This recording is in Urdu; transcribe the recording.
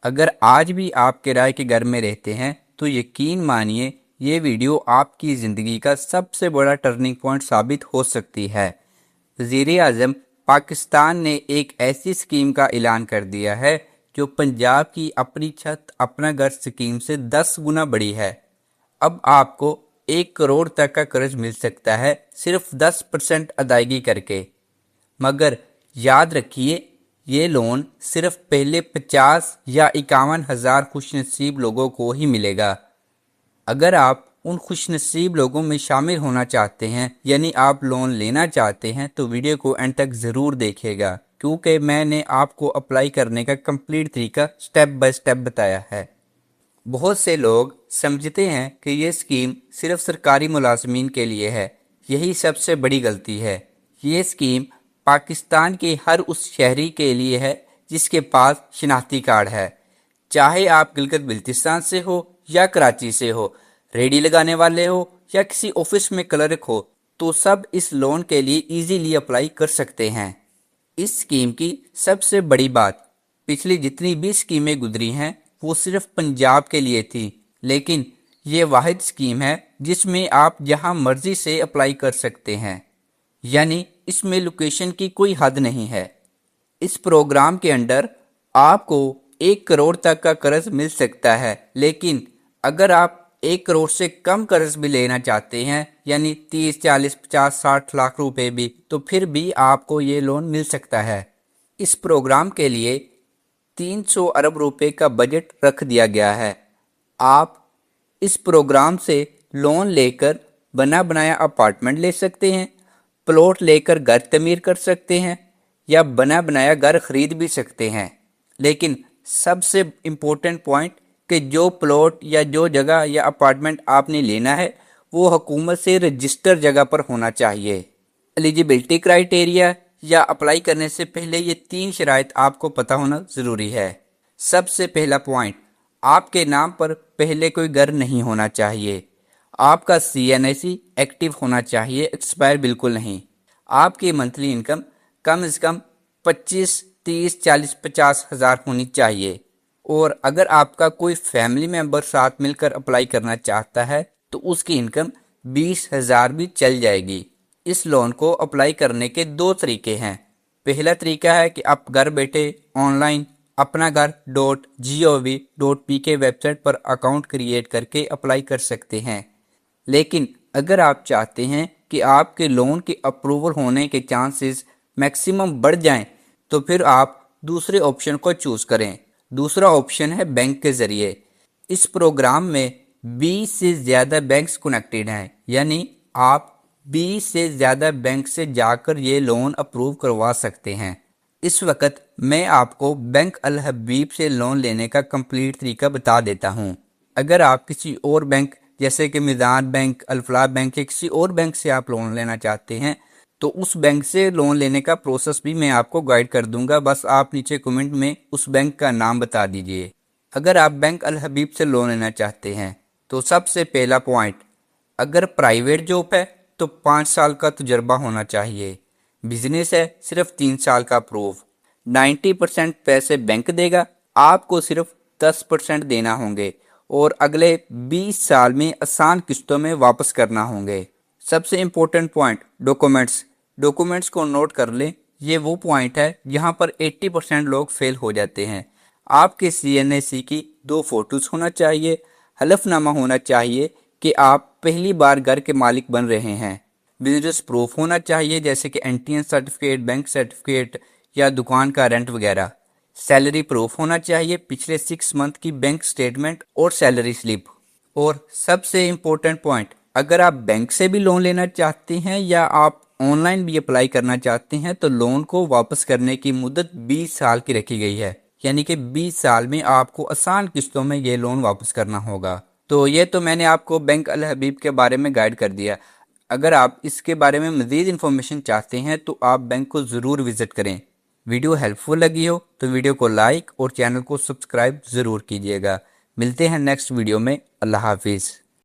اگر آج بھی آپ کرائے کے گھر میں رہتے ہیں تو یقین مانیے یہ ویڈیو آپ کی زندگی کا سب سے بڑا ٹرننگ پوائنٹ ثابت ہو سکتی ہے۔ وزیر اعظم پاکستان نے ایک ایسی اسکیم کا اعلان کر دیا ہے جو پنجاب کی اپنی چھت اپنا گھر اسکیم سے 10 گنا بڑی ہے۔ اب آپ کو 1 کروڑ تک کا قرض مل سکتا ہے صرف 10% ادائیگی کر کے، مگر یاد رکھیے یہ لون صرف پہلے 50 یا 51 ہزار خوش نصیب لوگوں کو ہی ملے گا۔ اگر آپ ان خوش نصیب لوگوں میں شامل ہونا چاہتے ہیں، یعنی آپ لون لینا چاہتے ہیں، تو ویڈیو کو اینڈ تک ضرور دیکھیے گا، کیونکہ میں نے آپ کو اپلائی کرنے کا کمپلیٹ طریقہ سٹیپ بائی سٹیپ بتایا ہے۔ بہت سے لوگ سمجھتے ہیں کہ یہ اسکیم صرف سرکاری ملازمین کے لیے ہے۔ یہی سب سے بڑی غلطی ہے۔ یہ اسکیم پاکستان کے ہر اس شہری کے لیے ہے جس کے پاس شناختی کارڈ ہے، چاہے آپ گلگت بلتستان سے ہو یا کراچی سے ہو، ریڈی لگانے والے ہو یا کسی آفس میں کلرک ہو، تو سب اس لون کے لیے ایزیلی اپلائی کر سکتے ہیں۔ اس اسکیم کی سب سے بڑی بات، پچھلی جتنی بھی اسکیمیں گزری ہیں وہ صرف پنجاب کے لیے تھی، لیکن یہ واحد اسکیم ہے جس میں آپ جہاں مرضی سے اپلائی کر سکتے ہیں، یعنی اس میں لوکیشن کی کوئی حد نہیں ہے۔ اس پروگرام کے انڈر آپ کو 1 کروڑ تک کا قرض مل سکتا ہے، لیکن اگر آپ 1 کروڑ سے کم قرض بھی لینا چاہتے ہیں، یعنی 30، 40، 50، 60 لاکھ روپے بھی، تو پھر بھی آپ کو یہ لون مل سکتا ہے۔ اس پروگرام کے لیے 300 ارب روپے کا بجٹ رکھ دیا گیا ہے۔ آپ اس پروگرام سے لون لے کر بنا بنایا اپارٹمنٹ لے سکتے ہیں، پلاٹ لے کر گھر تعمیر کر سکتے ہیں، یا بنا بنایا گھر خرید بھی سکتے ہیں۔ لیکن سب سے امپورٹنٹ پوائنٹ کہ جو پلاٹ یا جو جگہ یا اپارٹمنٹ آپ نے لینا ہے وہ حکومت سے رجسٹر جگہ پر ہونا چاہیے۔ ایلیجیبلٹی کرائیٹیریا یا اپلائی کرنے سے پہلے یہ 3 شرائط آپ کو پتہ ہونا ضروری ہے۔ سب سے پہلا پوائنٹ، آپ کے نام پر پہلے کوئی گھر نہیں ہونا چاہیے۔ آپ کا CNAC ایکٹیو ہونا چاہیے، ایکسپائر بالکل نہیں۔ آپ کی منتھلی انکم کم از کم 25، 30، 40، 50 ہزار ہونی چاہیے، اور اگر آپ کا کوئی فیملی ممبر ساتھ مل کر اپلائی کرنا چاہتا ہے تو اس کی انکم 20 ہزار بھی چل جائے گی۔ اس لون کو اپلائی کرنے کے 2 طریقے ہیں۔ پہلا طریقہ ہے کہ آپ گھر بیٹھے آن لائن اپنا گھر .gov.pk ویب سائٹ پر اکاؤنٹ کریٹ کر کے اپلائی کر سکتے ہیں، لیکن اگر آپ چاہتے ہیں کہ آپ کے لون کے اپروول ہونے کے چانسز میکسیمم بڑھ جائیں تو پھر آپ دوسرے آپشن کو چوز کریں۔ دوسرا آپشن ہے بینک کے ذریعے۔ اس پروگرام میں 20 سے زیادہ بینکس کنیکٹڈ ہیں، یعنی آپ 20 سے زیادہ بینک سے جا کر یہ لون اپروو کروا سکتے ہیں۔ اس وقت میں آپ کو بینک الحبیب سے لون لینے کا کمپلیٹ طریقہ بتا دیتا ہوں۔ اگر آپ کسی اور بینک جیسے کہ میزان بینک، الفلاح بینک یا کسی اور بینک سے آپ لون لینا چاہتے ہیں تو اس بینک سے لون لینے کا پروسیس بھی میں آپ کو گائیڈ کر دوں گا، بس آپ نیچے کمنٹ میں اس بینک کا نام بتا دیجئے۔ اگر آپ بینک الحبیب سے لون لینا چاہتے ہیں تو سب سے پہلا پوائنٹ، اگر پرائیویٹ جاب ہے تو 5 سال کا تجربہ ہونا چاہیے، بزنس ہے صرف 3 سال کا پروف، 90% پیسے بینک دے گا، آپ کو صرف 10% دینا ہوں گے، اور اگلے 20 سال میں آسان قسطوں میں واپس کرنا ہوں گے۔ سب سے امپورٹنٹ پوائنٹ، ڈاکومنٹس کو نوٹ کر لیں۔ یہ وہ پوائنٹ ہے جہاں پر 80% لوگ فیل ہو جاتے ہیں۔ آپ کے CNAC کی 2 فوٹوز ہونا چاہیے، حلف نامہ ہونا چاہیے کہ آپ پہلی بار گھر کے مالک بن رہے ہیں، بزنس پروف ہونا چاہیے جیسے کہ NTN سرٹیفکیٹ، بینک سرٹیفکیٹ یا دکان کا رینٹ وغیرہ، سیلری پروف ہونا چاہیے، پچھلے 6 منتھ کی بینک سٹیٹمنٹ اور سیلری سلپ۔ اور سب سے امپورٹنٹ پوائنٹ، اگر آپ بینک سے بھی لون لینا چاہتے ہیں یا آپ آن لائن بھی اپلائی کرنا چاہتے ہیں تو لون کو واپس کرنے کی مدت 20 سال کی رکھی گئی ہے، یعنی کہ 20 سال میں آپ کو آسان قسطوں میں یہ لون واپس کرنا ہوگا۔ تو یہ تو میں نے آپ کو بینک الحبیب کے بارے میں گائیڈ کر دیا۔ اگر آپ اس کے بارے میں مزید انفارمیشن چاہتے ہیں تو آپ بینک کو ضرور وزٹ کریں۔ ویڈیو ہیلپ فل لگی ہو تو ویڈیو کو لائک اور چینل کو سبسکرائب ضرور کیجیے گا۔ ملتے ہیں نیکسٹ ویڈیو میں۔ اللہ حافظ۔